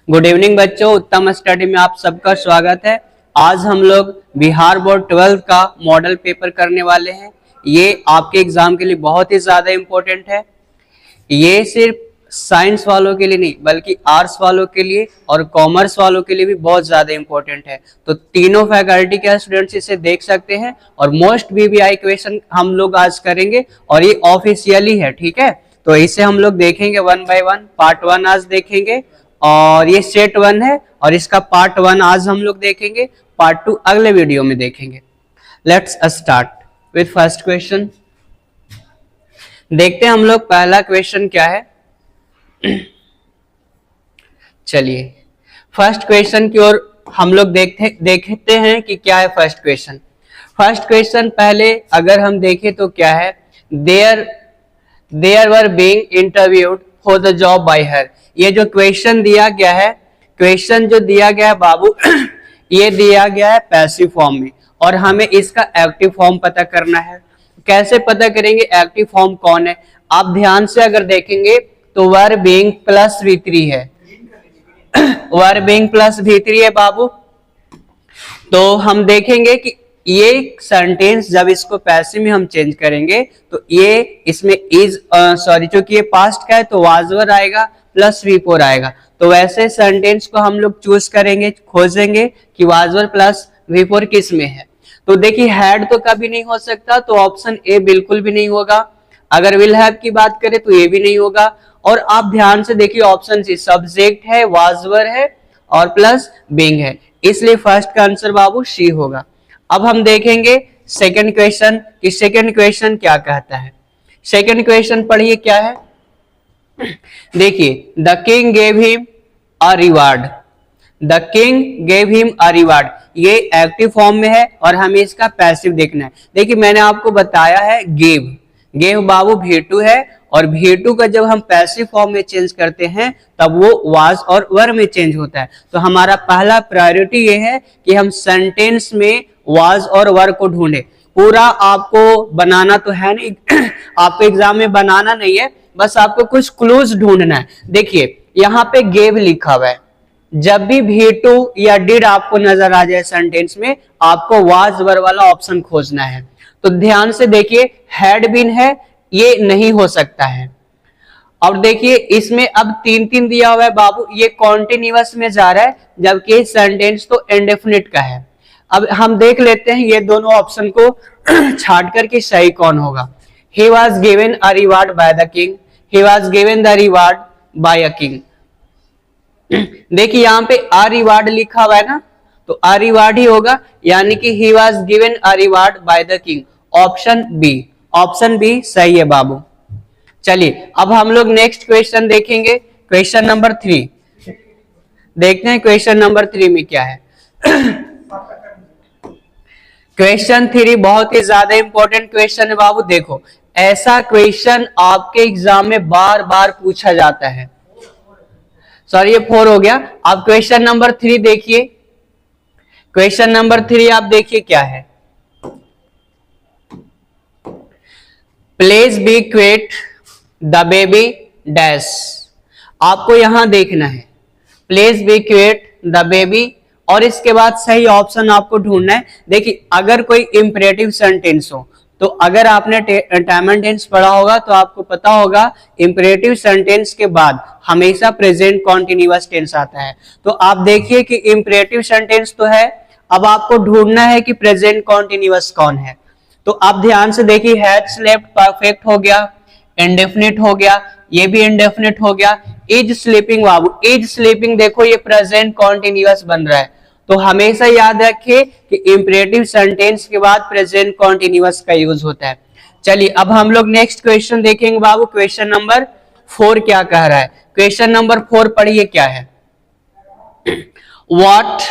Good evening बच्चों, उत्तम study में आप सबका स्वागत है। आज हम लोग बिहार बोर्ड 12 का मॉडल पेपर करने वाले हैं। ये आपके एग्जाम के लिए बहुत ही ज्यादा इम्पोर्टेंट है। ये सिर्फ साइंस वालों के लिए नहीं बल्कि आर्ट्स वालों के लिए और कॉमर्स वालों के लिए भी बहुत ज्यादा इम्पोर्टेंट है। तो तीनों फैकल्टी के स्टूडेंट्स इसे देख सकते हैं और मोस्ट बीबीआई क्वेश्चन हम लोग आज करेंगे और ये ऑफिशियली है, ठीक है। तो इसे हम लोग देखेंगे वन बाय वन। पार्ट 1 आज देखेंगे और ये सेट 1 है और इसका पार्ट 1 आज हम लोग देखेंगे, पार्ट 2 अगले वीडियो में देखेंगे। Let's start with first question. देखते हैं हम लोग पहला क्वेश्चन क्या है। चलिए फर्स्ट क्वेश्चन की ओर हम लोग देखते हैं कि क्या है फर्स्ट क्वेश्चन। फर्स्ट क्वेश्चन पहले अगर हम देखें तो क्या है, there were being interviewed for the job by her. ये जो क्वेश्चन दिया गया है, क्वेश्चन जो दिया गया है बाबू ये दिया गया है पैसिव फॉर्म में और हमें इसका एक्टिव फॉर्म पता करना है। कैसे पता करेंगे एक्टिव फॉर्म कौन है? आप ध्यान से अगर देखेंगे तो वर बीइंग प्लस V3 है, वर बीइंग प्लस V3 है बाबू। तो हम देखेंगे कि ये सेंटेंस जब इसको पैसिव में हम चेंज करेंगे तो ये इसमें इज चूंकि ये पास्ट का है तो वाजवर आएगा प्लस V4 आएगा। तो वैसे सेंटेंस को हम लोग चूज करेंगे, खोजेंगे कि वाजवर प्लस V4 किस में है। तो देखिए हैड तो कभी नहीं हो सकता, तो ऑप्शन ए बिल्कुल भी नहीं होगा। अगर विल हैव की बात करें तो ये भी नहीं होगा। और आप ध्यान से देखिए ऑप्शन सी सब्जेक्ट है, वाजवर है और प्लस बीइंग है, इसलिए फर्स्ट का आंसर बाबू सी होगा। अब हम देखेंगे सेकंड क्वेश्चन कि सेकंड क्वेश्चन क्या कहता है। सेकंड क्वेश्चन पढ़िए क्या है। देखिए the king gave him a reward, the king gave him a reward, ये एक्टिव फॉर्म में है और हमें इसका पैसिव देखना है। देखिए मैंने आपको बताया है गेव, गेव बाबू V2 है और V2 का जब हम पैसिव फॉर्म में चेंज करते हैं तब वो वाज और वर में चेंज होता है। तो हमारा पहला प्रायोरिटी ये है कि हम सेंटेंस में वाज और वर को ढूंढे। पूरा आपको बनाना तो है नहीं आपको एग्जाम में बनाना नहीं है, बस आपको कुछ क्लूज ढूंढना है। देखिए यहाँ पे गेव लिखा हुआ है, जब भी V2 या डिड आपको नजर आ जाए सेंटेंस में आपको वाज वर वाला ऑप्शन खोजना है। तो ध्यान से देखिए हैड बीन है, ये नहीं हो सकता है। और देखिए इसमें अब 3-3 दिया हुआ है बाबू, ये कॉन्टिन्यूअस में जा रहा है जबकि सेंटेंस तो इंडेफिनिट का है। अब हम देख लेते हैं ये दोनों ऑप्शन को छाट करके सही कौन होगा। He was given a reward by the king, he was given the reward by a king। देखिए यहाँ पे a reward लिखा हुआ है ना, तो a reward ही होगा, यानी कि he was given a reward by the king। Option B, option B सही है बाबू। चलिए अब हम लोग नेक्स्ट क्वेश्चन देखेंगे, क्वेश्चन नंबर 3 देखते हैं। क्वेश्चन नंबर 3 में क्या है। क्वेश्चन 3 बहुत ही ज्यादा इंपॉर्टेंट क्वेश्चन है बाबू। देखो ऐसा क्वेश्चन आपके एग्जाम में बार बार पूछा जाता है। सॉरी ये 4 हो गया। अब क्वेश्चन नंबर 3 देखिए, क्वेश्चन नंबर 3 आप देखिए क्या है। Please be quit the baby dash. आपको यहां देखना है please be quit the baby और इसके बाद सही ऑप्शन आपको ढूंढना है। देखिए अगर कोई इंपरेटिव सेंटेंस हो तो अगर आपने टाइम एंड टेंस पढ़ा होगा तो आपको पता होगा इंपरेटिव सेंटेंस के बाद हमेशा प्रेजेंट कॉन्टिन्यूअस टेंस आता है। तो आप देखिए कि इंपरेटिव सेंटेंस तो है, अब आपको ढूंढना है कि प्रेजेंट कॉन्टिन्यूअस कौन है। तो आप ध्यान से देखिए हैड स्लेप्ट परफेक्ट हो गया, इंडेफिनिट हो गया, ये भी इंडेफिनिट हो गया। Is sleeping Babu, is sleeping देखो ये प्रेजेंट कॉन्टिन्यूअस बन रहा है। तो हमेशा याद रखिए कि इंपरेटिव सेंटेंस के बाद प्रेजेंट कॉन्टिन्यूअस का यूज होता है। चलिए अब हम लोग नेक्स्ट क्वेश्चन देखेंगे बाबू। क्वेश्चन नंबर 4 क्या कह रहा है। क्वेश्चन नंबर 4 पढ़िए क्या है। What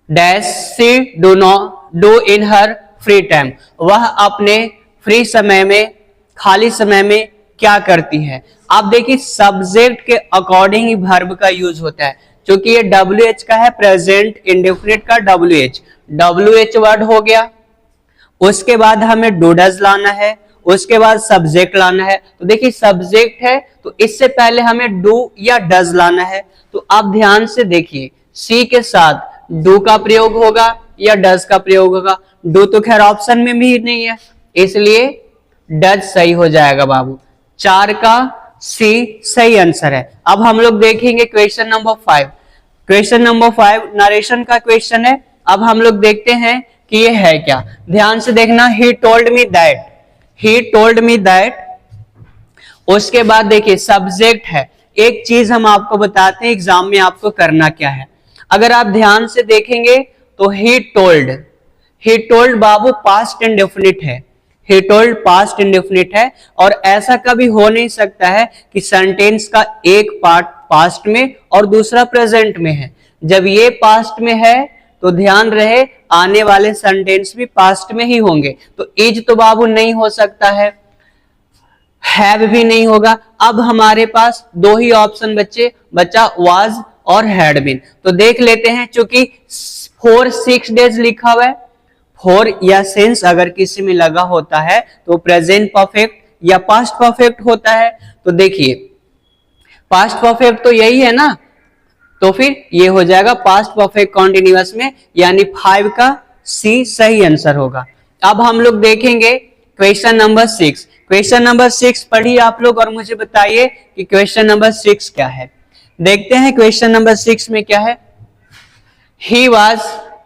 dash she do in her free time, वह अपने फ्री समय में, खाली समय में क्या करती है। आप देखिए सब्जेक्ट के अकॉर्डिंग ही वर्ब का यूज होता है। क्योंकि ये WH का है, प्रेजेंट इंडेफिनिट का WH वर्ड हो गया। उसके बाद हमें डू डज लाना है, उसके बाद सब्जेक्ट लाना है। तो देखिए सब्जेक्ट है तो इससे पहले हमें डू या डज लाना है। तो आप ध्यान से देखिए सी के साथ डू का प्रयोग होगा या डज का प्रयोग होगा। डू तो खैर ऑप्शन में भी नहीं है, इसलिए डज सही हो जाएगा बाबू। 4 का सी सही आंसर है। अब हम लोग देखेंगे question number 5। Question number 5 narration का क्वेश्चन है। अब हम लोग देखते हैं कि ये है क्या। ध्यान से देखना, he told me that, he told me that. उसके बाद देखिए सब्जेक्ट है। एक चीज हम आपको बताते हैं एग्जाम में आपको करना क्या है। अगर आप ध्यान से देखेंगे तो he told Babu past indefinite है। ही टोल्ड पास्ट इंडेफिनिट है और ऐसा कभी हो नहीं सकता है कि सेंटेंस का एक पार्ट पास्ट में और दूसरा प्रेजेंट में है। जब ये पास्ट में है तो ध्यान रहे आने वाले सेंटेंस भी पास्ट में ही होंगे। तो इज तो बाबू नहीं हो सकता है, हैव भी नहीं होगा। अब हमारे पास दो ही ऑप्शन बचा वाज और हैड बीन। तो देख लेते हैं, चूंकि 4-6 डेज लिखा हुआ है, 4 या सिंस अगर किसी में लगा होता है तो प्रेजेंट परफेक्ट या पास्ट परफेक्ट होता है। तो देखिए पास्ट परफेक्ट तो यही है ना, तो फिर ये हो जाएगा पास्ट परफेक्ट कॉन्टिन्यूअस में, यानी 5 का सी सही आंसर होगा। अब हम लोग देखेंगे क्वेश्चन नंबर 6। क्वेश्चन नंबर 6 पढ़िए आप लोग और मुझे बताइए कि क्वेश्चन नंबर 6 क्या है। देखते हैं क्वेश्चन नंबर 6 में क्या है। He was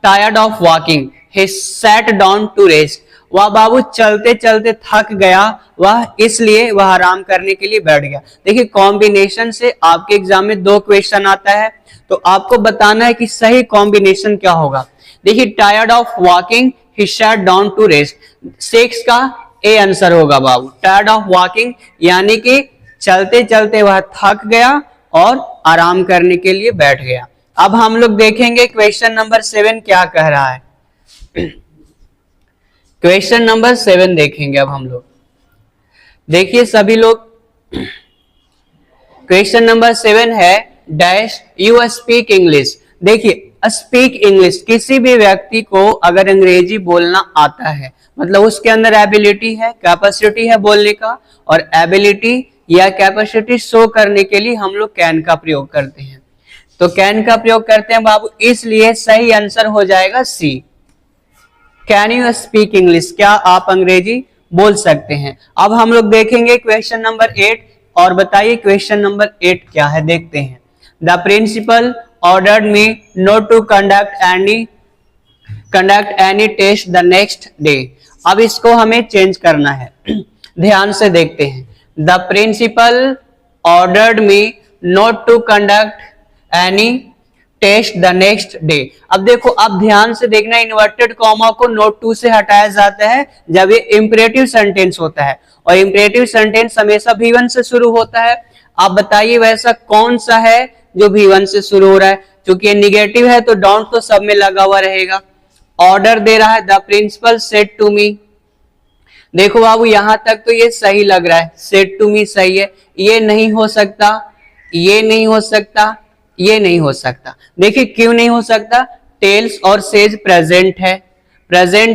tired of walking. He sat down to rest. वह बाबू चलते चलते थक गया, वह इसलिए वह आराम करने के लिए बैठ गया। देखिए कॉम्बिनेशन से आपके एग्जाम में 2 क्वेश्चन आता है, तो आपको बताना है कि सही कॉम्बिनेशन क्या होगा। देखिए tired of walking, he sat down to rest, 6 का ए आंसर होगा बाबू। टायर्ड ऑफ वॉकिंग यानी कि चलते चलते वह थक गया और आराम करने के लिए बैठ गया। अब हम लोग देखेंगे क्वेश्चन नंबर 7 क्या कह रहा है। क्वेश्चन नंबर 7 देखेंगे अब हम लोग। देखिए सभी लोग, क्वेश्चन नंबर 7 है डैश यू स्पीक इंग्लिश। देखिए स्पीक इंग्लिश, किसी भी व्यक्ति को अगर अंग्रेजी बोलना आता है मतलब उसके अंदर एबिलिटी है, कैपेसिटी है बोलने का, और एबिलिटी या कैपेसिटी शो करने के लिए हम लोग कैन का प्रयोग करते हैं। तो कैन का प्रयोग करते हैं बाबू, इसलिए सही आंसर हो जाएगा सी। कैन यू स्पीक इंग्लिश, क्या आप अंग्रेजी बोल सकते हैं। अब हम लोग देखेंगे क्वेश्चन नंबर 8 और बताइए क्वेश्चन नंबर 8 क्या है, देखते हैं। The principal ordered me not to conduct any test the next day. अब इसको हमें चेंज करना है, ध्यान से देखते हैं। The principal ordered me not to conduct any test the next day. अब देखो, अब ध्यान से देखना, इन्वर्टेड कॉमा को नोट टू से हटाया जाता है जब ये इंपरेटिव सेंटेंस होता है, और इंपरेटिव सेंटेंस हमेशा V1 से शुरू होता है। आप बताइए वैसा कौन सा है जो V1 से शुरू हो रहा है। क्योंकि ये निगेटिव है तो डोंट तो सब में लगा हुआ रहेगा। ऑर्डर दे रहा है the principal said to me. देखो बाबू यहां तक तो ये सही लग रहा है, सेड टू मी सही है। ये नहीं हो सकता, ये नहीं हो सकता, ये नहीं हो सकता। देखिए क्यों नहीं हो सकता, टेल्स और सेज प्रेजेंट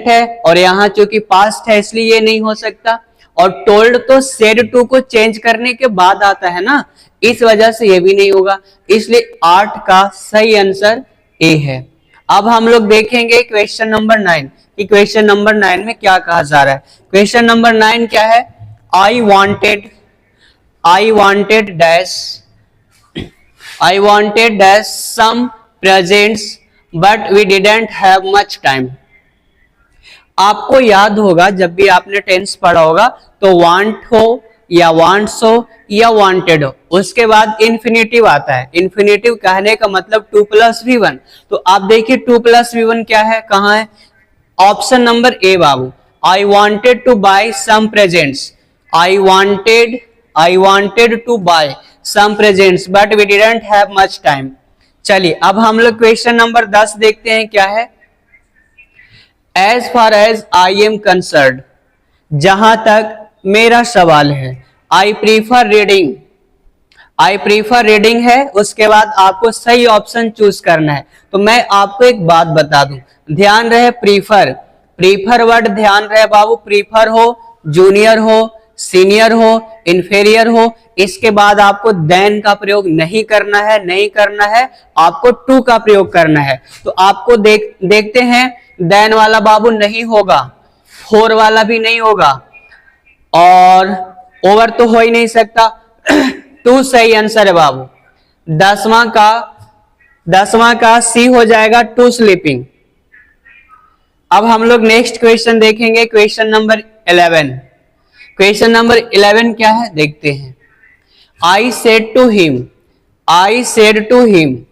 है और यहाँ चूंकि पास्ट है इसलिए ये नहीं हो सकता। और टोल्ड तो सेड टू को चेंज करने के बाद आता है ना, इस वजह से ये भी नहीं होगा। इसलिए 8 का सही आंसर ए है। अब हम लोग देखेंगे क्वेश्चन नंबर 9 कि क्वेश्चन नंबर 9 में क्या कहा जा रहा है। क्वेश्चन नंबर 9 क्या है, आई wanted dash some presents but we didn't have much time। आपको याद होगा जब भी आपने टेंस पढ़ा होगा तो want हो या wants हो या wanted हो, उसके बाद इन्फिनेटिव आता है। इन्फिनेटिव कहने का मतलब 2+V1। तो आप देखिए 2+V1 क्या है, कहाँ है, option number A Babu. I wanted to buy some presents, I wanted to buy some presents but we didn't have much time। चलिए अब हम लोग क्वेश्चन नंबर 10 देखते हैं क्या है। As far as I am concerned, जहां तक मेरा सवाल है, I prefer reading है, उसके बाद आपको सही ऑप्शन चूज करना है। तो मैं आपको एक बात बता दूं, ध्यान रहे प्रीफर वर्ड ध्यान रहे बाबू, प्रीफर हो जूनियर हो, सीनियर हो, इंफीरियर हो, इसके बाद आपको देन का प्रयोग नहीं करना है, नहीं करना है, आपको टू का प्रयोग करना है। तो आपको देखते हैं देन वाला बाबू नहीं होगा, फोर वाला भी नहीं होगा और ओवर तो हो ही नहीं सकता। टू सही आंसर है बाबू। 10वां का सी हो जाएगा, टू स्लीपिंग। अब हम लोग नेक्स्ट क्वेश्चन देखेंगे, क्वेश्चन नंबर 11। क्वेश्चन नंबर 11 क्या है देखते हैं। I said to him, I said to him,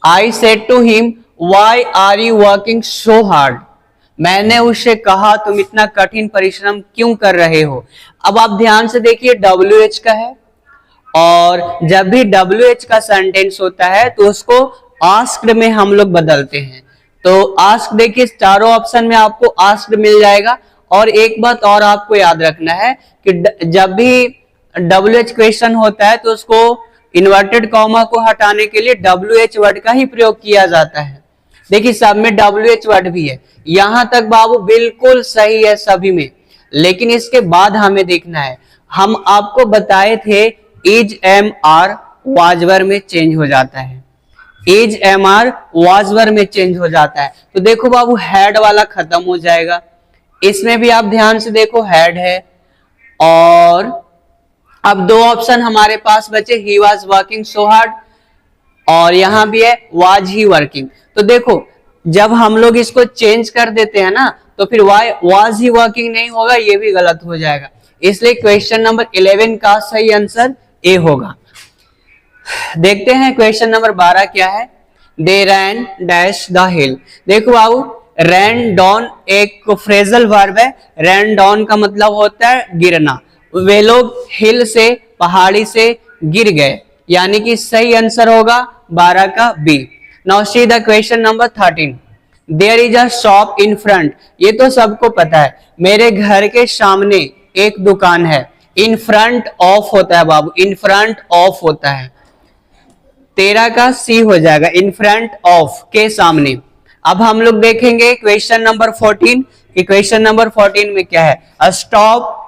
I said to him, why are you working so hard? मैंने उससे कहा तुम इतना कठिन परिश्रम क्यों कर रहे हो। अब आप ध्यान से देखिए WH का है और जब भी WH का सेंटेंस होता है तो उसको आस्क्ड में हम लोग बदलते हैं। तो आस्क्ड देखिए चारों ऑप्शन में आपको आस्क्ड मिल जाएगा। और एक बात और आपको याद रखना है कि जब भी WH क्वेश्चन होता है तो उसको इन्वर्टेड कॉमा को हटाने के लिए WH वर्ड का ही प्रयोग किया जाता है। देखिए सब में WH वर्ड भी है, यहां तक बाबू बिल्कुल सही है सभी में। लेकिन इसके बाद हमें देखना है, हम आपको बताए थे इज एम आर वाजवर में चेंज हो जाता है, इज एम आर वाजवर में चेंज हो जाता है। तो देखो बाबू हैड वाला खत्म हो जाएगा, इसमें भी आप ध्यान से देखो हैड है। और अब दो ऑप्शन हमारे पास बचे, he was working so hard और यहां भी है वाज ही वर्किंग। तो देखो जब हम लोग इसको चेंज कर देते हैं ना तो फिर वाई वाज ही वर्किंग नहीं होगा, ये भी गलत हो जाएगा। इसलिए क्वेश्चन नंबर 11 का सही आंसर ए होगा। देखते हैं क्वेश्चन नंबर 12 क्या है। दे रैन डैश द हिल। देखो बाबू रैन डाउन एक फ्रेजल वर्ब है। रैन डाउन का मतलब होता है गिरना। वे लोग हिल से पहाड़ी से गिर गए, यानी कि सही आंसर होगा 12 का B. Now see the question number 13। There is a shop in front. ये तो सबको पता है, मेरे घर के सामने एक दुकान है। इन फ्रंट ऑफ होता है बाबू, इन फ्रंट ऑफ होता है। 13 का सी हो जाएगा, इन फ्रंट ऑफ के सामने। अब हम लोग देखेंगे क्वेश्चन नंबर 14 कि क्वेश्चन नंबर 14 में क्या है। अ स्टॉप,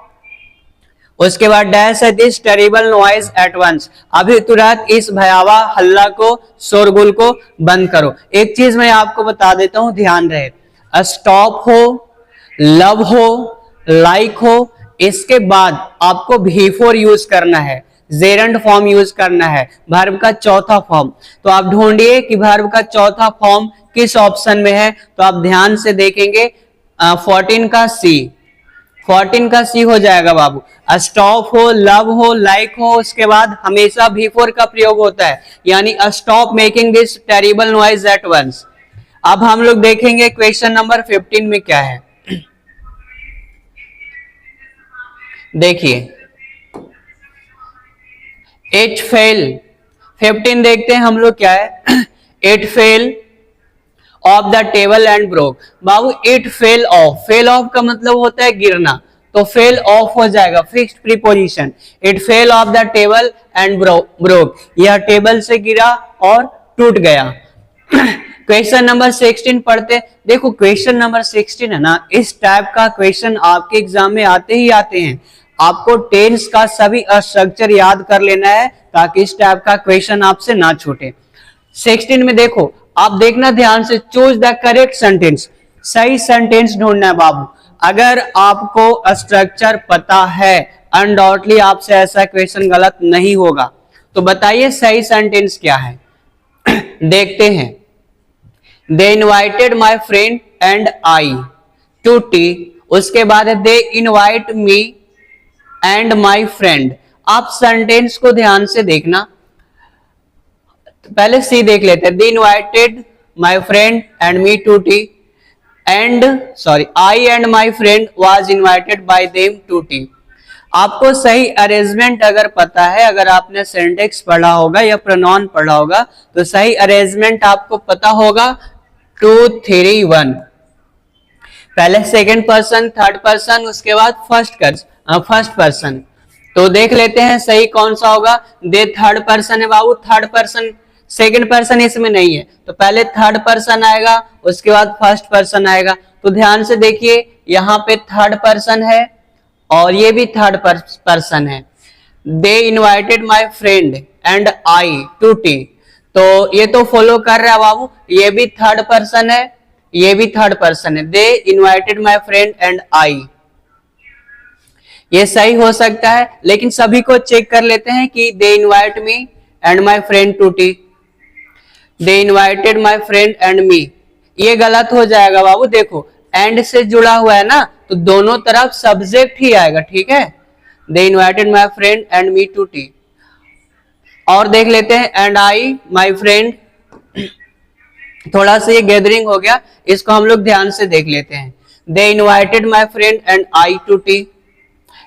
उसके बाद डैश है this terrible noise at once. अभी तुरंत इस भयावह हल्ला को, शोरगुल को बंद करो। एक चीज मैं आपको बता देता हूं, ध्यान रहे। अ स्टॉप हो, लव हो, लाइक हो, इसके बाद आपको भी4 यूज करना है, जेरंड फॉर्म यूज करना है, वर्ब का चौथा फॉर्म। तो आप ढूंढिए कि वर्ब का चौथा फॉर्म किस ऑप्शन में है। तो आप ध्यान से देखेंगे 14 का सी, 14 का सी हो जाएगा बाबू। स्टॉप हो, लव हो, लाइक हो, उसके बाद हमेशा भी4 का प्रयोग होता है, यानी stop making this terrible noise at once. अब हम लोग देखेंगे क्वेश्चन नंबर 15 में क्या है। देखिए इट फेल। 15 देखते हैं हम लोग क्या है। It fell off the table and broke. Babu it fell off, fell off का मतलब होता है गिरना, तो फेल ऑफ हो जाएगा fixed preposition. It fell off the table and broke, यह टेबल से गिरा और टूट गया। क्वेश्चन नंबर 16 पढ़ते। देखो क्वेश्चन नंबर 16 है ना, इस टाइप का क्वेश्चन आपके एग्जाम में आते ही आते हैं। आपको टेंस का सभी स्ट्रक्चर याद कर लेना है ताकि इस टाइप का क्वेश्चन आपसे ना छूटे। 16 में देखो, आप देखना ध्यान से, चूज द करेक्ट सेंटेंस। सही सेंटेंस ढूंढना है बाबू। अगर आपको स्ट्रक्चर पता है, अनडाउटली आपसे ऐसा क्वेश्चन गलत नहीं होगा। तो बताइए सही सेंटेंस क्या है। देखते हैं। They invited my friend and I to tea. उसके बाद है they invite me and my friend. आप सेंटेंस को ध्यान से देखना। पहले सी देख लेते हैं। They invited my friend and me to tea and I and my friend was invited by them to tea. आपको सही अरेंजमेंट अगर पता है, अगर आपने सिंटेक्स पढ़ा होगा या प्रोनाउन पढ़ा होगा, तो सही अरेंजमेंट आपको पता होगा 2 3 1। पहले सेकंड पर्सन, थर्ड पर्सन, उसके बाद फर्स्ट पर्सन। तो देख लेते हैं सही कौन सा होगा। दे थर्ड पर्सन है बाबू, थर्ड पर्सन सेकंड पर्सन इसमें नहीं है, तो पहले थर्ड पर्सन आएगा, उसके बाद फर्स्ट पर्सन आएगा। तो ध्यान से देखिए, यहाँ पे थर्ड पर्सन है और ये भी थर्ड पर्सन है। They invited my friend and I to tea, तो ये तो फॉलो कर रहा है बाबू, ये भी थर्ड पर्सन है, ये भी थर्ड पर्सन है। They invited my friend and आई, ये सही हो सकता है, लेकिन सभी को चेक कर लेते हैं कि they invite me and my friend to tea, they invited my friend and me, ये गलत हो जाएगा बाबू। देखो एंड से जुड़ा हुआ है ना, तो दोनों तरफ सब्जेक्ट ही आएगा, ठीक है। They invited my friend and me to tea. और देख लेते हैं, एंड आई माई फ्रेंड, थोड़ा सा ये गैदरिंग हो गया, इसको हम लोग ध्यान से देख लेते हैं। They invited my friend and I to tea,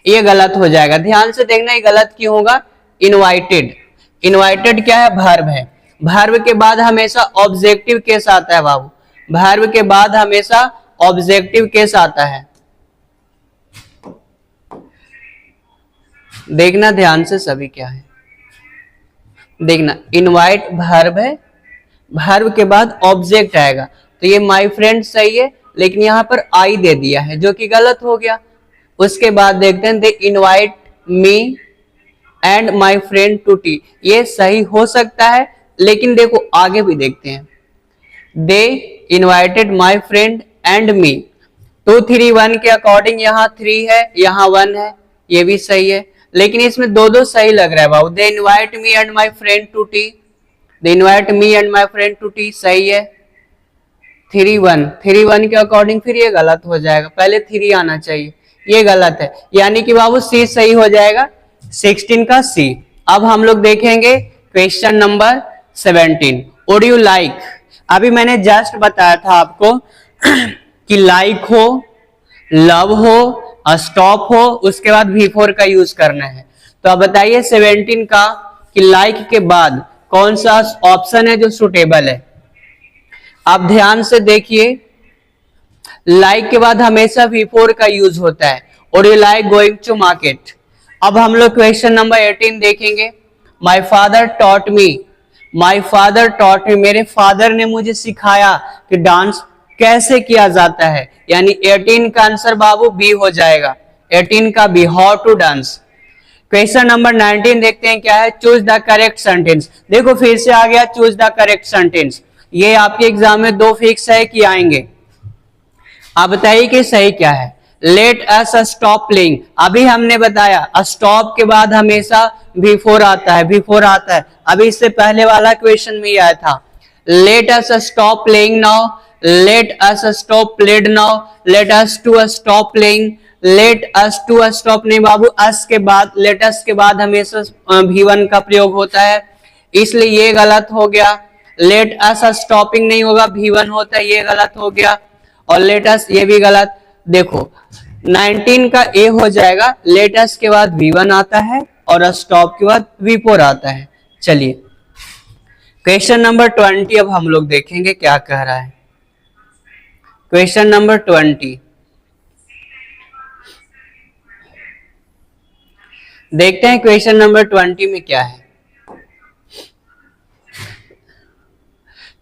ये गलत हो जाएगा। ध्यान से देखना, ये गलत क्यों होगा। इनवाइटेड, इनवाइटेड क्या है, वर्ब है। वर्ब के बाद हमेशा ऑब्जेक्टिव केस आता है बाबू, वर्ब के बाद हमेशा ऑब्जेक्टिव केस आता है। देखना ध्यान से सभी क्या है, देखना इनवाइट वर्ब है, वर्ब के बाद ऑब्जेक्ट आएगा, तो ये माय फ्रेंड सही है, लेकिन यहां पर आई दे दिया है जो कि गलत हो गया। उसके बाद देखते हैं, they invite me and my friend to tea, ये सही हो सकता है, लेकिन देखो आगे भी देखते हैं। They invited my friend and मी, 2 3 1 के अकॉर्डिंग यहाँ 3 है, यहाँ 1 है, ये भी सही है, लेकिन इसमें दो सही लग रहा है बाबू। They invite me and my friend to tea, they invite me and my friend to tea सही है। 3 1 के अकॉर्डिंग फिर ये गलत हो जाएगा, पहले 3 आना चाहिए, ये गलत है, यानी कि बाबू सी सही हो जाएगा, 16 का सी। अब हम लोग देखेंगे question number 17। Would you like, अभी मैंने जस्ट बताया था आपको कि लाइक हो, लव हो, स्टॉप हो, उसके बाद V4 का यूज करना है। तो अब बताइए 17 का कि लाइक के बाद कौन सा ऑप्शन है जो सुटेबल है। आप ध्यान से देखिए, लाइक के बाद हमेशा V4 का यूज होता है, और you like going to market. अब हम लोग क्वेश्चन नंबर 18 देखेंगे। My father taught me, my father taught me, मेरे फादर ने मुझे सिखाया कि डांस कैसे किया जाता है, यानी 18 का आंसर बाबू बी हो जाएगा, 18 का B, how to dance. Question number 19 देखते हैं क्या है, चूज द करेक्ट सेंटेंस। देखो फिर से आ गया चूज द करेक्ट सेंटेंस, ये आपके एग्जाम में 2 फिक्स है कि आएंगे। आप बताइए कि सही क्या है। लेट अस स्टॉप प्लेइंग, अभी हमने बताया स्टॉप के बाद हमेशा V4 आता है, V4 आता है, अभी इससे पहले वाला क्वेश्चन में आया था। Let us stop playing now, let us stop played now, let us to stop playing, let us to stop नहीं बाबू, अस के बाद, लेट अस के बाद हमेशा V1 का प्रयोग होता है, इसलिए ये गलत हो गया। लेट अस स्टॉपिंग नहीं होगा, V1 होता है, ये गलत हो गया। और लेटस ये भी गलत। देखो 19 का ए हो जाएगा, लेटस के बाद V1 आता है और स्टॉप के बाद V4 आता है। चलिए क्वेश्चन नंबर 20 अब हम लोग देखेंगे क्या कह रहा है। क्वेश्चन नंबर 20 देखते हैं, क्वेश्चन नंबर 20 में क्या है।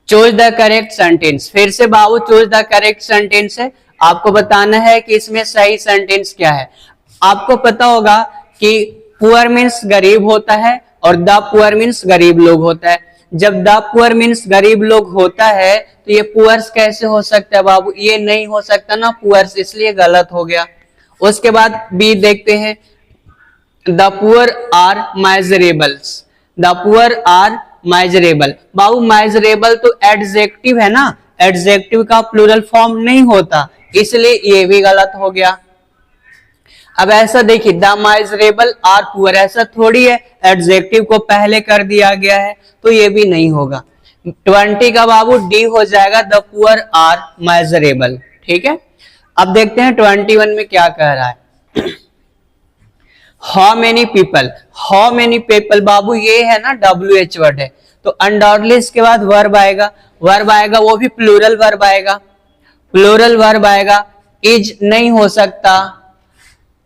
चूज द करेक्ट सेंटेंस, फिर से बाबू चूज द करेक्ट सेंटेंस है, आपको बताना है कि इसमें सही सेंटेंस क्या है। आपको पता होगा कि पुअर मीन्स गरीब होता है और द पुअर मीन्स गरीब लोग होता है। जब द पुअर मीन्स गरीब लोग होता है तो ये पुअर्स कैसे हो सकता है बाबू, ये नहीं हो सकता ना पुअर्स, इसलिए गलत हो गया। उसके बाद बी देखते हैं, the poor are miserables, the poor are miserable. बाबू माइजरेबल तो एडजेक्टिव है ना, एडजेक्टिव का प्लूरल फॉर्म नहीं होता, इसलिए ये भी गलत हो गया। अब ऐसा देखिए, द माइजरेबल आर पुअर, ऐसा थोड़ी है, एडजेक्टिव को पहले कर दिया गया है, तो ये भी नहीं होगा। 20 का बाबू डी हो जाएगा, द पुअर आर माइजरेबल। ठीक है, अब देखते हैं 21 में क्या कह रहा है। How many people, how many people बाबू ये है ना WH वर्ड है, तो अनडाउटली इसके बाद वर्ब आएगा, वर्ब आएगा, वो भी प्लूरल वर्ब आएगा, प्लूरल वर्ब आएगा। इज नहीं हो सकता,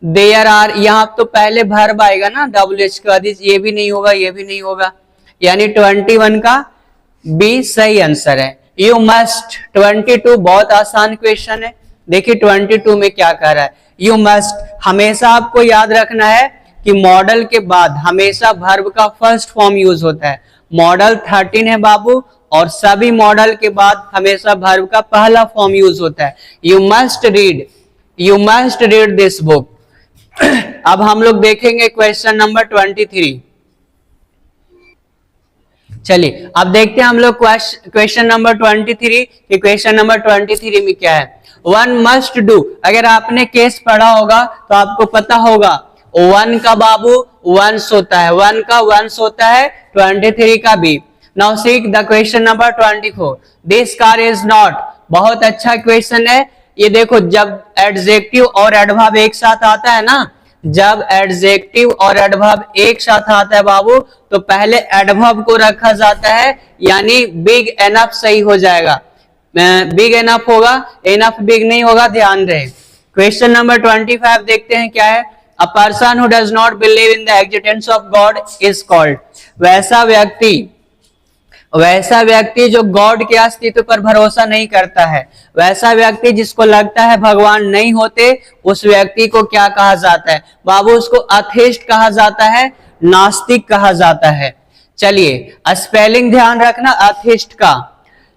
देयर आर, यहाँ तो पहले वर्ब आएगा ना WH के बाद, ये भी नहीं होगा, ये भी नहीं होगा, यानी 21 का बी सही आंसर है। यू मस्ट 22 बहुत आसान क्वेश्चन है। देखिए 22 में क्या कह रहा है, यू मस्ट हमेशा आपको याद रखना है कि मॉडल के बाद हमेशा वर्ब का फर्स्ट फॉर्म यूज होता है। मॉडल 13 है बाबू, और सभी मॉडल के बाद हमेशा वर्ब का पहला फॉर्म यूज होता है। You must read this book. अब हम लोग देखेंगे क्वेश्चन नंबर 23। चलिए अब देखते हैं हम लोग क्वेश्चन नंबर 23 कि क्वेश्चन नंबर 23 में क्या है। वन मस्ट डू, अगर आपने केस पढ़ा होगा तो आपको पता होगा वन का बाबू वंस होता है, वन का वंस होता है, 23 का भी। Now seek the question number 24। This car is not, बहुत अच्छा क्वेश्चन है ये। देखो जब एडजेक्टिव और एडवर्ब एक साथ आता है ना, जब एडजेक्टिव और एडवर्ब एक साथ आता है बाबू, तो पहले एडवर्ब को रखा जाता है, यानी बिग एनफ सही हो जाएगा। बिग एनफ होगा, एनफ बिग नहीं होगा, ध्यान रहे। क्वेश्चन नंबर 25 देखते हैं क्या है। A person who does not believe in the existence of God is called, वैसा व्यक्ति जो गॉड के अस्तित्व पर भरोसा नहीं करता है, वैसा व्यक्ति जिसको लगता है भगवान नहीं होते, उस व्यक्ति को क्या कहा जाता है बाबू? उसको अथेस्ट कहा जाता है, नास्तिक कहा जाता है। चलिए स्पेलिंग ध्यान रखना अथेस्ट का।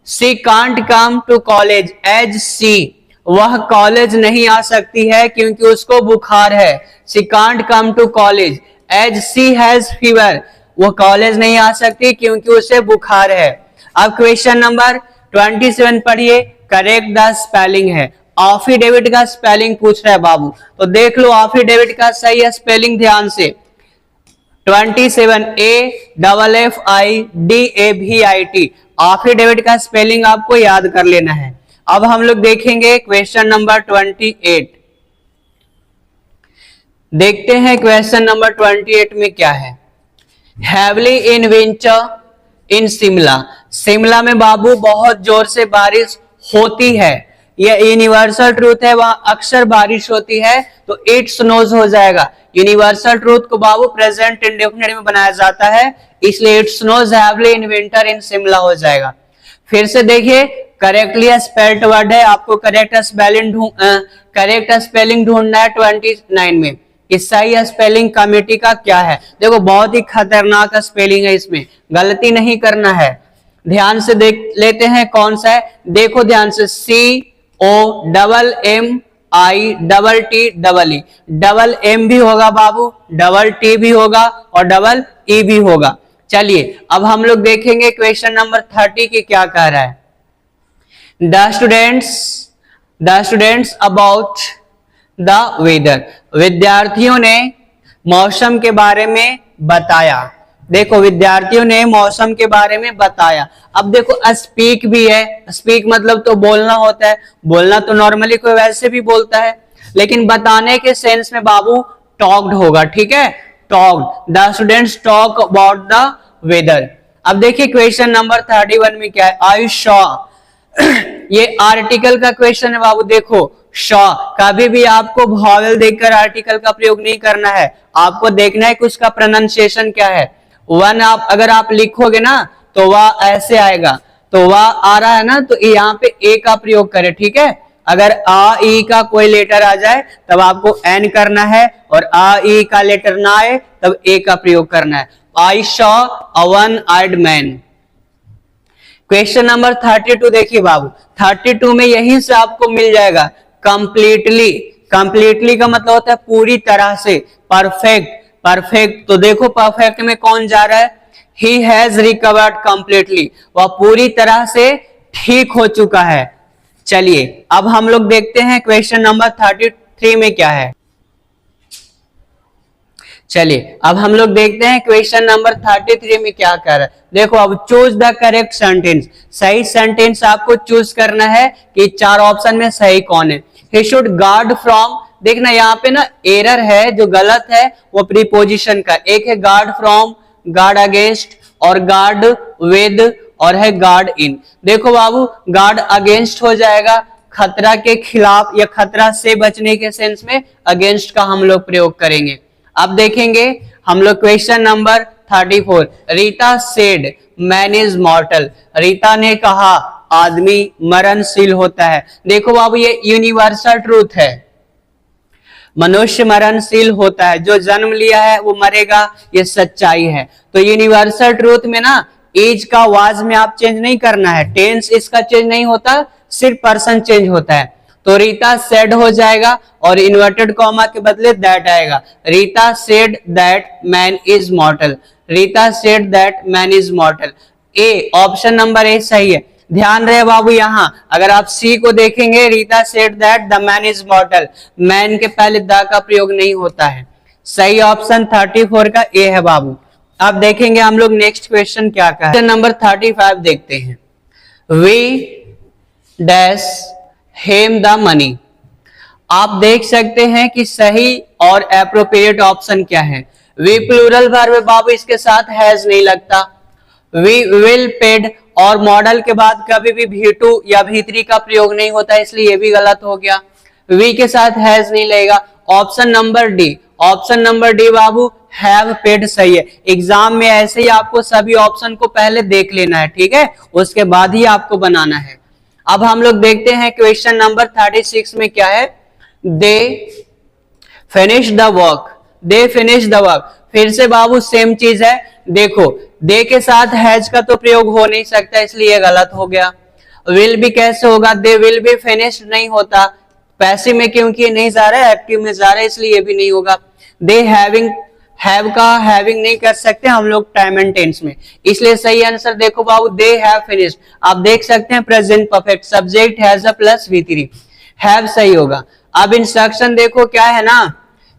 She can't come to college as she, वह कॉलेज नहीं आ सकती है क्योंकि उसको बुखार है। She can't come to college as she has fever, वो कॉलेज नहीं आ सकती क्योंकि उसे बुखार है। अब क्वेश्चन नंबर 27 पढ़िए, करेक्ट द स्पेलिंग है। एफिडेविट का स्पेलिंग पूछ रहा है बाबू, तो देख लो एफिडेविट का सही स्पेलिंग ध्यान से। 27 AFFIDAVIT, एफिडेविट का स्पेलिंग आपको याद कर लेना है। अब हम लोग देखेंगे क्वेश्चन नंबर 28। देखते हैं क्वेश्चन नंबर 28 में क्या है। हैवली इन विंटर इन शिमला, शिमला में बाबू बहुत जोर से बारिश होती है, यह यूनिवर्सल ट्रूथ है, वहां अक्सर बारिश होती है, तो इट स्नोज हो जाएगा। यूनिवर्सल ट्रूथ को बाबू प्रेजेंट इंडेफिनिट में बनाया जाता है, इसलिए it snows heavily in winter इन शिमला हो जाएगा। फिर से देखिए करेक्टली स्पेल्ड वर्ड है, आपको करेक्ट स्पेलिंग ढूंढना है 29 में। इस सही स्पेलिंग कमेटी का क्या है? देखो बहुत ही खतरनाक स्पेलिंग है, इसमें गलती नहीं करना है। ध्यान से देख लेते हैं कौन सा है, देखो ध्यान से। COMMITTEE, डबल एम भी होगा बाबू, डबल टी भी होगा और डबल ई भी होगा। चलिए अब हम लोग देखेंगे क्वेश्चन नंबर 30 की क्या कह रहा है। The students about the weather, विद्यार्थियों ने मौसम के बारे में बताया। देखो विद्यार्थियों ने मौसम के बारे में बताया। अब देखो स्पीक भी है, स्पीक मतलब तो बोलना होता है, बोलना तो नॉर्मली कोई वैसे भी बोलता है, लेकिन बताने के सेंस में बाबू टॉक्ड होगा, ठीक है, talked. The students talk about the weather. अब देखिए क्वेश्चन नंबर 31 में क्या है। आई शॉ, ये आर्टिकल का क्वेश्चन है बाबू। देखो शॉ, कभी भी आपको वॉवेल देखकर आर्टिकल का प्रयोग नहीं करना है, आपको देखना है कि उसका प्रोनाउंसिएशन क्या है। वन आप अगर आप लिखोगे ना तो वह ऐसे आएगा, तो वह आ रहा है ना, तो यहाँ पे ए का प्रयोग करें, ठीक है। अगर आ ई का कोई लेटर आ जाए तब आपको एन करना है, और आ ई का लेटर ना आए तब ए का प्रयोग करना है। I saw a one eyed man. Question number 32 देखिए बाबू, 32 में यहीं से आपको मिल जाएगा कंप्लीटली। कंप्लीटली का मतलब होता है पूरी तरह से, परफेक्ट। परफेक्ट तो देखो परफेक्ट में कौन जा रहा है, ही हैज रिकवर्ड कंप्लीटली, वह पूरी तरह से ठीक हो चुका है। चलिए अब हम लोग देखते हैं क्वेश्चन नंबर 33 में क्या है। चलिए अब हम लोग देखते हैं क्वेश्चन नंबर 33 में क्या कर रहा है। देखो अब चूज द करेक्ट सेंटेंस, सही सेंटेंस आपको चूज करना है कि 4 ऑप्शन में सही कौन है। ही शुड गार्ड फ्रॉम, देखना यहाँ पे ना एरर है, जो गलत है वो प्रीपोजिशन का। एक है गार्ड फ्रॉम, गार्ड अगेंस्ट, और गार्ड विद, और है गार्ड इन। देखो बाबू गार्ड अगेंस्ट हो जाएगा, खतरा के खिलाफ या खतरा से बचने के सेंस में अगेंस्ट का हम लोग प्रयोग करेंगे। अब देखेंगे हम लोग question number 34 Rita said man is मॉर्टल, Rita ने कहा आदमी मरणशील होता है। देखो बाबू ये यूनिवर्सल ट्रूथ है, मनुष्य मरणशील होता है, जो जन्म लिया है वो मरेगा, ये सच्चाई है। तो यूनिवर्सल ट्रूथ में ना एज का वाज में आप चेंज नहीं करना है, टेंस इसका चेंज नहीं होता, सिर्फ पर्सन चेंज होता है। तो रीता सेड हो जाएगा और इन्वर्टेड कॉमा के बदले दैट आएगा। Rita said that man is मॉर्टल, Rita said that man is मॉर्टल। A option number A सही है। ध्यान रहे बाबू यहां अगर आप सी को देखेंगे, Rita said that the man is मॉर्टल, man के पहले द का प्रयोग नहीं होता है। सही ऑप्शन 34 का ए है बाबू। अब देखेंगे हम लोग नेक्स्ट क्वेश्चन क्या का है। क्वेश्चन नंबर 35 देखते हैं। We dash them the money. आप देख सकते हैं कि सही और एप्रोप्रिएट ऑप्शन क्या है। वी प्लूरल वर्ब बाबू, इसके साथ हैज नहीं लगता। वी विल पेड और मॉडल के बाद कभी भी V2 या V3 का प्रयोग नहीं होता, इसलिए ये भी गलत हो गया। वी के साथ हैज नहीं लगेगा। Option number D, option number D Babu have paid सही है। एग्जाम में ऐसे ही आपको सभी ऑप्शन को पहले देख लेना है, ठीक है, उसके बाद ही आपको बनाना है। अब हम लोग देखते हैं क्वेश्चन नंबर 36 में क्या है। They finish the work, they finish the work. फिर से बाबू सेम चीज है। देखो दे के साथ हैज का तो प्रयोग हो नहीं सकता, इसलिए गलत हो गया। विल भी कैसे होगा, दे विल बी फिनिश्ड नहीं होता, पैसिव में क्योंकि नहीं जा रहा है, एक्टिव में जा रहा है, इसलिए ये भी नहीं होगा। दे हैविंग, हैव का हैविंग नहीं कर सकते हम लोग टाइम एंड टेंस में, इसलिए सही आंसर देखो बाबू दे हैव फिनिश्ड। आप देख सकते हैं present perfect, subject has a plus V3, have सही होगा। अब इंस्ट्रक्शन देखो क्या है ना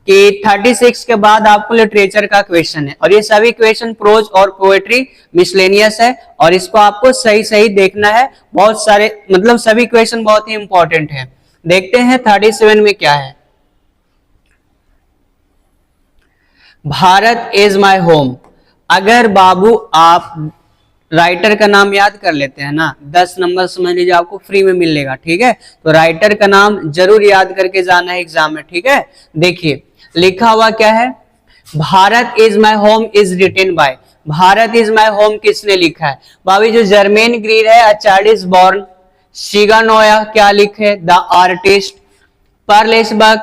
कि 36 के बाद आपको लिटरेचर का क्वेश्चन है और ये सभी क्वेश्चन प्रोज और पोएट्री मिसलेनियस है और इसको आपको सही सही देखना है। बहुत सारे मतलब सभी क्वेश्चन बहुत ही इंपॉर्टेंट है। देखते हैं 37 में क्या है। Bharat is my home. अगर बाबू आप राइटर का नाम याद कर लेते हैं ना, 10 नंबर समझ लीजिए आपको फ्री में मिलेगा, ठीक है। तो राइटर का नाम जरूर याद करके जाना है एग्जाम में, ठीक है। देखिए लिखा हुआ क्या है, Bharat is my home is written by. Bharat is my home किसने लिखा है बाबू, जो जर्मेन ग्रीर है, a child is born. Shiga Naoya क्या लिखे, the artist. Pearl S Buck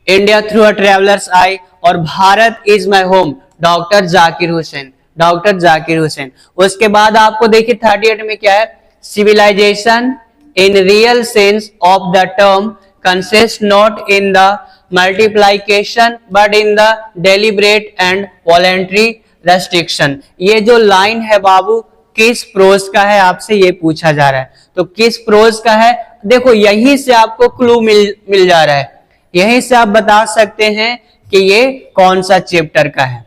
India through a traveller's eye. और Bharat is my home doctor Zakir Hussain, doctor Zakir Hussain. उसके बाद आपको देखिए 38 में क्या है, civilisation in real sense of the term consist not in the multiplication but in the deliberate and voluntary restriction. ये जो लाइन है बाबू किस प्रोज का है, आपसे ये पूछा जा रहा है। तो किस प्रोज का है, देखो यहीं से आपको क्लू मिल जा रहा है, यहीं से आप बता सकते हैं कि ये कौन सा चैप्टर का है।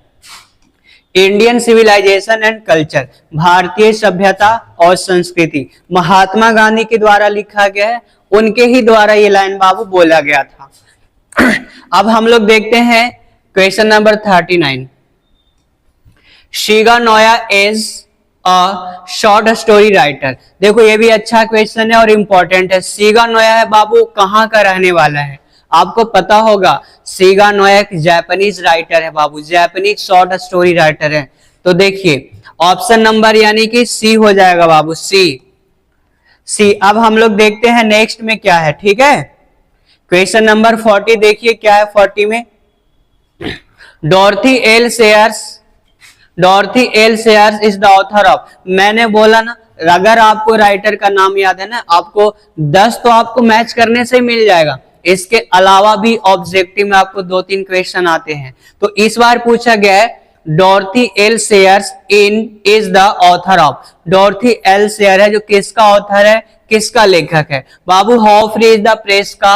इंडियन सिविलाइजेशन एंड कल्चर, भारतीय सभ्यता और संस्कृति, महात्मा गांधी के द्वारा लिखा गया है, उनके ही द्वारा ये लाइन बाबू बोला गया था। अब हम लोग देखते हैं question number 39। Shiga Noah is a short story writer. देखो ये भी अच्छा क्वेश्चन है और इंपॉर्टेंट है। शिगा नोया है बाबू कहाँ का रहने वाला है, आपको पता होगा। शिगा नोया एक जापानीज राइटर है बाबू, जापानीज शॉर्ट स्टोरी राइटर है। तो देखिए ऑप्शन नंबर यानी कि सी हो जाएगा बाबू, सी, सी। अब हम लोग देखते हैं नेक्स्ट में क्या है, ठीक है। क्वेश्चन नंबर 40 देखिए क्या है 40 में। Dorothy L Sayers, Dorothy L Sayers is the author of. मैंने बोला ना अगर आपको राइटर का नाम याद है ना, आपको 10 तो आपको मैच करने से मिल जाएगा। इसके अलावा भी ऑब्जेक्टिव में आपको 2-3 क्वेश्चन आते हैं। तो इस बार पूछा गया है Dorothy L Sayers in is the author of. Dorothy L Sayer है जो किसका ऑथर है, किसका लेखक है बाबू, how free is the press का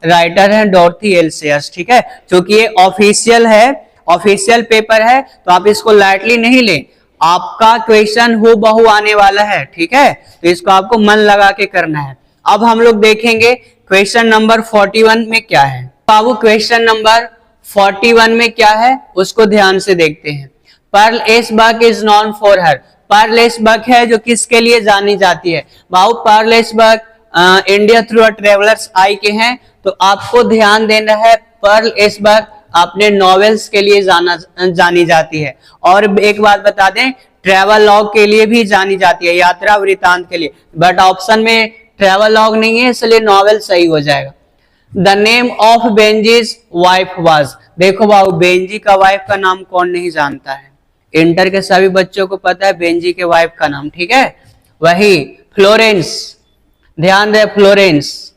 राइटर है डॉर्थी एल सेयर्स, ठीक है। क्योंकि ये ऑफिशियल है, ऑफिशियल पेपर है, तो आप इसको लाइटली नहीं लें। आपका क्वेश्चन हूबहू आने वाला है, ठीक है, तो इसको आपको मन लगा के करना है। अब हम लोग देखेंगे क्वेश्चन नंबर 41 में क्या है बाबू। क्वेश्चन नंबर 41 में क्या है उसको ध्यान से देखते हैं। Pearl S Buck is known for her. Pearl S Buck है जो किसके लिए जानी जाती है बाबू, Pearl S Buck India through a traveller's eye के हैं। तो आपको ध्यान देना है पर्ल एसबर्ग अपने नॉवेल्स के लिए जानी जाती है। और एक बात बता दें, ट्रेवल लॉग के लिए भी जानी जाती है, यात्रा वृतांत के लिए, बट ऑप्शन में ट्रेवल लॉग नहीं है, इसलिए नॉवेल सही हो जाएगा। The name of Benjy's wife was, देखो बाबू बेंजी का वाइफ का नाम कौन नहीं जानता है, इंटर के सभी बच्चों को पता है बेंजी के वाइफ का नाम, ठीक है, वही फ्लोरेंस। ध्यान दे, फ्लोरेंस,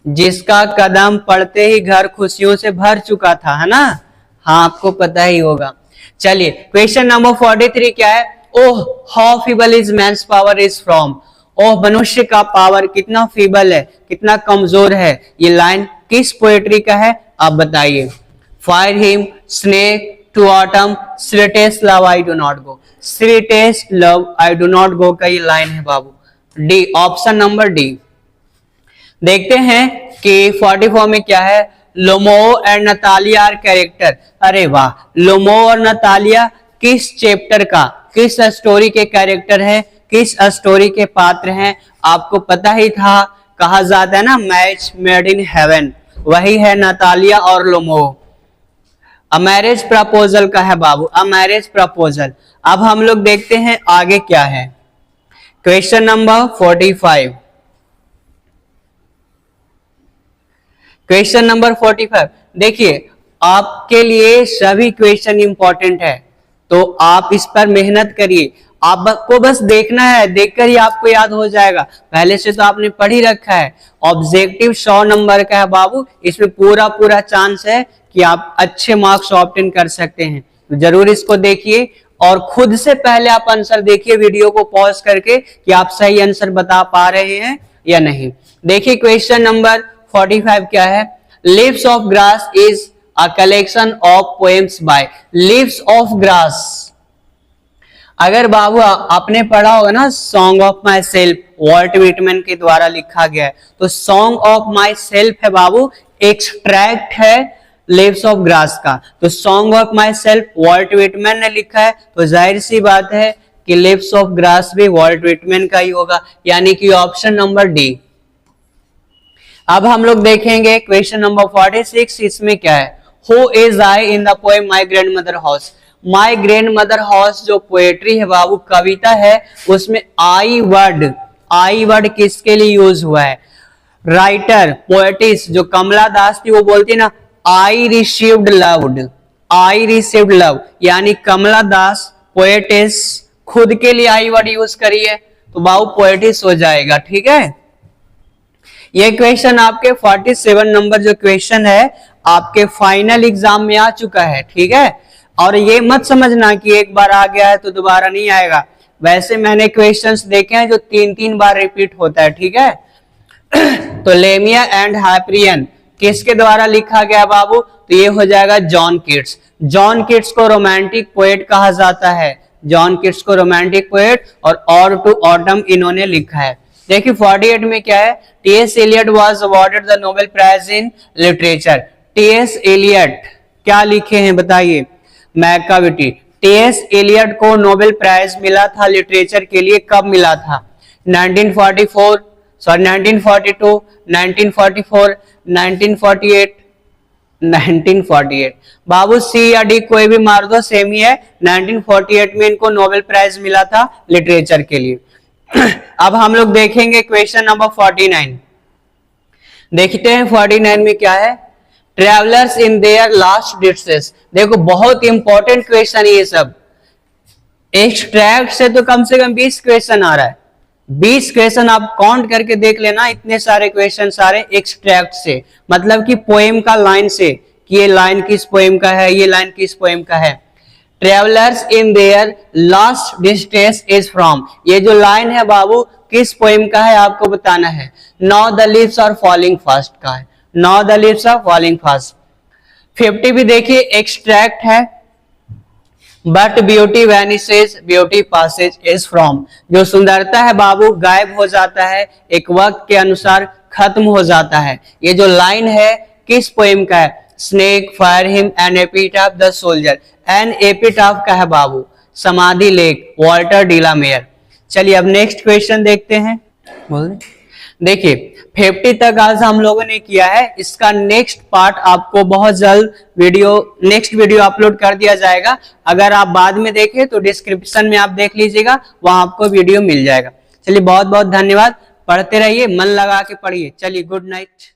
जिसका कदम पड़ते ही घर खुशियों से भर चुका था, है ना, हाँ आपको पता ही होगा। चलिए क्वेश्चन नंबर 43 क्या है, oh how feeble is man's power is from, oh मनुष्य का पावर कितना फीबल है, कितना कमजोर है, ये लाइन किस पोएट्री का है आप बताइए। Fire hymn, snake, to autumn, sweetest love I do not go, sweetest love I do not go का ये लाइन है बाबू, डी, ऑप्शन नंबर डी। देखते हैं कि 44 में क्या है, Lomov and Natalia are characters, अरे वाह, लोमो और नतालिया किस चैप्टर का, किस स्टोरी के कैरेक्टर है, किस स्टोरी के पात्र हैं, आपको पता ही था, कहा जाता है ना मैच मेड इन हेवन, वही है नतालिया और लोमो। अ मैरिज प्रपोजल का है बाबू, अ मैरिज प्रपोजल। अब हम लोग देखते हैं आगे क्या है, क्वेश्चन नंबर 45। क्वेश्चन नंबर 45 देखिए, आपके लिए सभी क्वेश्चन इंपॉर्टेंट है, तो आप इस पर मेहनत करिए, आपको बस देखना है, देखकर ही आपको याद हो जाएगा, पहले से तो आपने पढ़ ही रखा है। ऑब्जेक्टिव 100 नंबर का है बाबू, इसमें पूरा पूरा चांस है कि आप अच्छे मार्क्स ऑब्टेन कर सकते हैं, तो जरूर इसको देखिए और खुद से पहले आप आंसर देखिए वीडियो को पॉज करके कि आप सही आंसर बता पा रहे हैं या नहीं। देखिए क्वेश्चन नंबर 45 क्या है, leaves of grass is a collection of poems by, leaves of grass, अगर बाबू आपने पढ़ा होगा ना song of myself, Walt Whitman के द्वारा लिखा गया है, तो सॉन्ग ऑफ माई सेल्फ है बाबू, एक्सट्रैक्ट है लीव्स ऑफ ग्रास का, तो song of myself Walt Whitman ने लिखा है, तो जाहिर सी बात है कि लीव्स ऑफ ग्रास भी वॉल्ट व्हिटमैन का ही होगा, यानी कि ऑप्शन नंबर डी। अब हम लोग देखेंगे क्वेश्चन नंबर 46, इसमें क्या है, who is I in the poem my grand mother house, my grand mother house जो पोएट्री है बाबू, कविता है, उसमें आई वर्ड किसके लिए यूज हुआ है, राइटर पोएटिस जो कमला दास थी वो बोलती ना आई रिसीव्ड लव, यानी कमला दास पोएटिस खुद के लिए आई वर्ड यूज करी है, तो बाबू पोएटिस हो जाएगा, ठीक है। ये क्वेश्चन आपके 47 नंबर जो क्वेश्चन है आपके फाइनल एग्जाम में आ चुका है, ठीक है, और ये मत समझना कि एक बार आ गया है तो दोबारा नहीं आएगा, वैसे मैंने क्वेश्चंस देखे हैं जो 3-3 बार रिपीट होता है, ठीक है। तो लेमिया एंड हाइपरियन किसके द्वारा लिखा गया बाबू, तो ये हो जाएगा जॉन कीट्स। जॉन कीट्स को रोमांटिक पोएट कहा जाता है, जॉन कीट्स को रोमांटिक पोएट, और टू ऑटम इन्होंने लिखा है। देखिए 48 में क्या है, T S. Eliot was awarded the Nobel prize in literature, T S. Eliot क्या लिखे हैं बताइए, मैकाविटी, टी.एस. एलियट को नोबेल प्राइज मिला था लिटरेचर के लिए, कब मिला था, 1944, सॉरी 1942, 1944, 1948, 1948, बाबू सी या डी कोई भी मार दो सेम ही है, 1948 में इनको नोबेल प्राइज मिला था लिटरेचर के लिए। अब हम लोग देखेंगे क्वेश्चन नंबर 49, देखते हैं 49 में क्या है, travellers in their last distress, देखो बहुत इंपॉर्टेंट क्वेश्चन ये सब, एक्सट्रैक्ट से तो कम से कम 20 क्वेश्चन आ रहा है, 20 क्वेश्चन आप काउंट करके देख लेना, इतने सारे क्वेश्चन सारे एक्सट्रैक्ट से, मतलब कि पोएम का लाइन से, कि ये लाइन किस पोएम का है, ये लाइन किस पोएम का है। Travellers in their last distress is from, ये जो लाइन है बाबू किस पोएम का है आपको बताना है, now the leaves are falling fast का है, now the leaves are falling fast. 50 भी देखिए एक्सट्रैक्ट है, but beauty vanishes beauty passes is from, जो सुंदरता है बाबू गायब हो जाता है, एक वक्त के अनुसार खत्म हो जाता है, ये जो लाइन है किस पोएम का है, snake, fire hymn, an epitaph the soldier, an epitaph का है बाबू, समाधि लेख, वॉल्टर डिलामेयर। चलिए अब नेक्स्ट क्वेश्चन देखते हैं, बोल देखिए 50 तक आज हम लोगों ने किया है। इसका नेक्स्ट पार्ट आपको बहुत जल्द नेक्स्ट वीडियो अपलोड कर दिया जाएगा। अगर आप बाद में देखें तो डिस्क्रिप्शन में आप देख लीजिएगा, वहां आपको वीडियो मिल जाएगा। चलिए बहुत बहुत धन्यवाद। पढ़ते रहिए, मन लगा के पढ़िए। चलिए गुड नाइट।